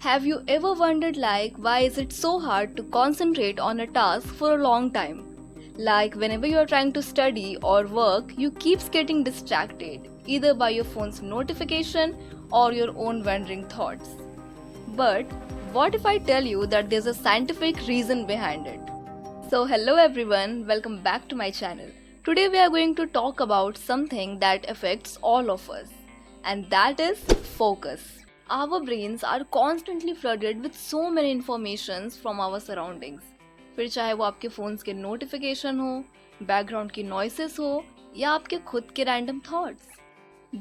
Have you ever wondered why is it so hard to concentrate on a task for a long time? Like whenever you are trying to study or work, you keeps getting distracted either by your phone's notification or your own wandering thoughts. But what if I tell you that there's a scientific reason behind it? So hello everyone, welcome back to my channel. Today we are going to talk about something that affects all of us, and that is focus. Our brains are constantly flooded with so many informations from our surroundings. फिर चाहे वो आपके phones के notification हो, background की noises हो या आपके खुद के random thoughts.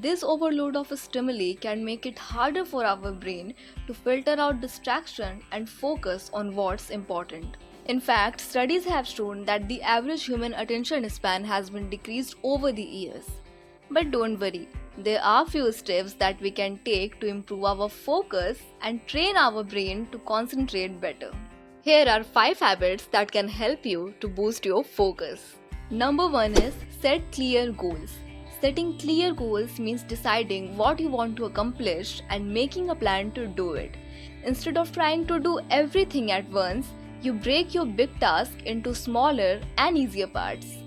This overload of stimuli can make it harder for our brain to filter out distraction and focus on what's important. In fact, studies have shown that the average human attention span has been decreased over the years. But don't worry, there are few steps that we can take to improve our focus and train our brain to concentrate better. Here are 5 habits that can help you to boost your focus. Number 1 is set clear goals. Setting clear goals means deciding what you want to accomplish and making a plan to do it. Instead of trying to do everything at once, you break your big task into smaller and easier parts.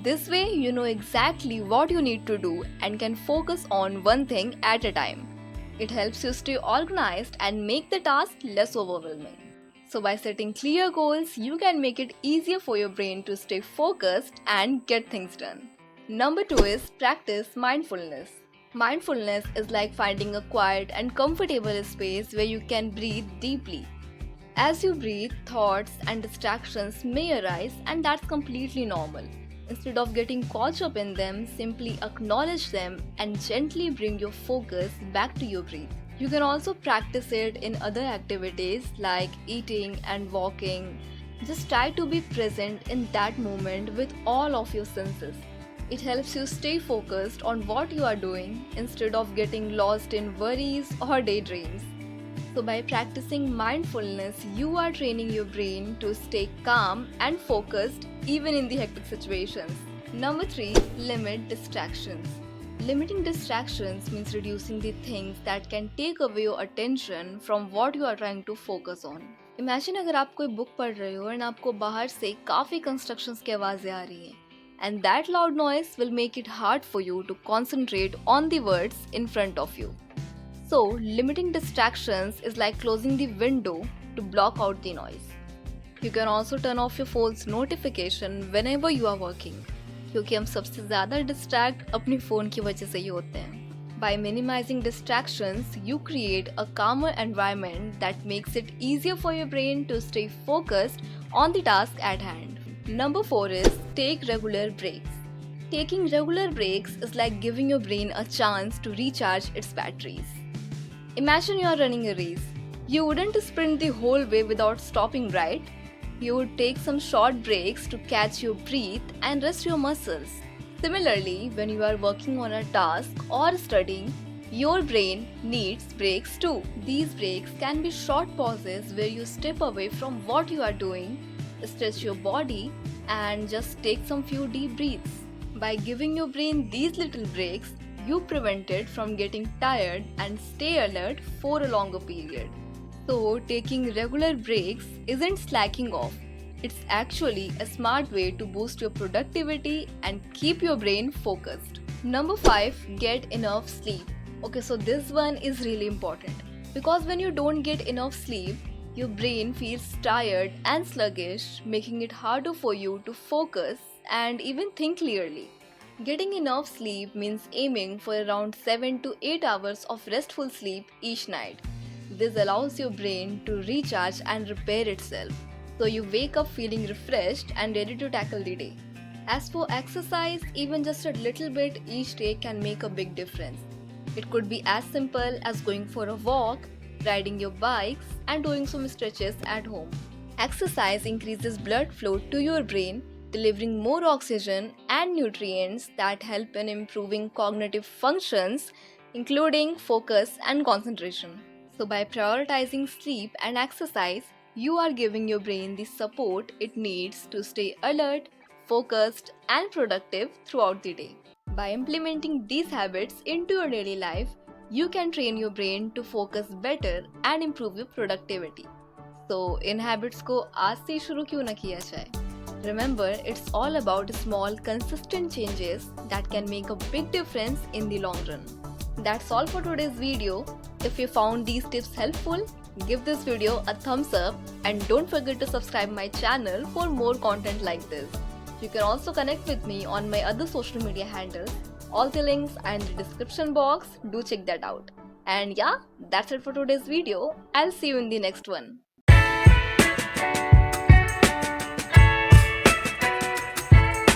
This way, you know exactly what you need to do and can focus on one thing at a time. It helps you stay organized and make the task less overwhelming. So by setting clear goals, you can make it easier for your brain to stay focused and get things done. Number 2 is practice mindfulness. Mindfulness is like finding a quiet and comfortable space where you can breathe deeply. As you breathe, thoughts and distractions may arise, and that's completely normal. Instead of getting caught up in them, simply acknowledge them and gently bring your focus back to your breath. You can also practice it in other activities like eating and walking. Just try to be present in that moment with all of your senses. It helps you stay focused on what you are doing instead of getting lost in worries or daydreams. So by practicing mindfulness, you are training your brain to stay calm and focused even in the hectic situations. Number 3, limit distractions. Limiting distractions means reducing the things that can take away your attention from what you are trying to focus on. Imagine अगर आप कोई book पढ़ रहे हो and आपको बाहर से काफ़ी कंस्ट्रक्शंस की आवाज़ें आ रही हैं. And that loud noise will make it hard for you to concentrate on the words in front of you. So, limiting distractions is like closing the window to block out the noise. You can also turn off your phone's notification whenever you are working, क्योंकि हम सबसे ज़्यादा distract अपनी phone की वजह से ही होते हैं. By minimizing distractions, you create a calmer environment that makes it easier for your brain to stay focused on the task at hand. Number 4 is take regular breaks. Taking regular breaks is like giving your brain a chance to recharge its batteries. Imagine you are running a race. You wouldn't sprint the whole way without stopping, right? You would take some short breaks to catch your breath and rest your muscles. Similarly, when you are working on a task or studying, your brain needs breaks too. These breaks can be short pauses where you step away from what you are doing, stretch your body, and just take some few deep breaths. By giving your brain these little breaks, you prevent it from getting tired and stay alert for a longer period. So, taking regular breaks isn't slacking off. It's actually a smart way to boost your productivity and keep your brain focused. Number 5, get enough sleep. Okay, so this one is really important because when you don't get enough sleep, your brain feels tired and sluggish, making it harder for you to focus and even think clearly. Getting enough sleep means aiming for around 7 to 8 hours of restful sleep each night. This allows your brain to recharge and repair itself, so you wake up feeling refreshed and ready to tackle the day. As for exercise, even just a little bit each day can make a big difference. It could be as simple as going for a walk, riding your bikes, and doing some stretches at home. Exercise increases blood flow to your brain, delivering more oxygen and nutrients that help in improving cognitive functions, including focus and concentration. So by prioritizing sleep and exercise, you are giving your brain the support it needs to stay alert, focused, and productive throughout the day. By implementing these habits into your daily life, you can train your brain to focus better and improve your productivity. So in habits को आज से ही शुरू क्यों ना किया जाए? Remember, it's all about small, consistent changes that can make a big difference in the long run. That's all for today's video. If you found these tips helpful, give this video a thumbs up and don't forget to subscribe my channel for more content like this. You can also connect with me on my other social media handles. All the links are in the description box. Do check that out. And yeah, that's it for today's video. I'll see you in the next one.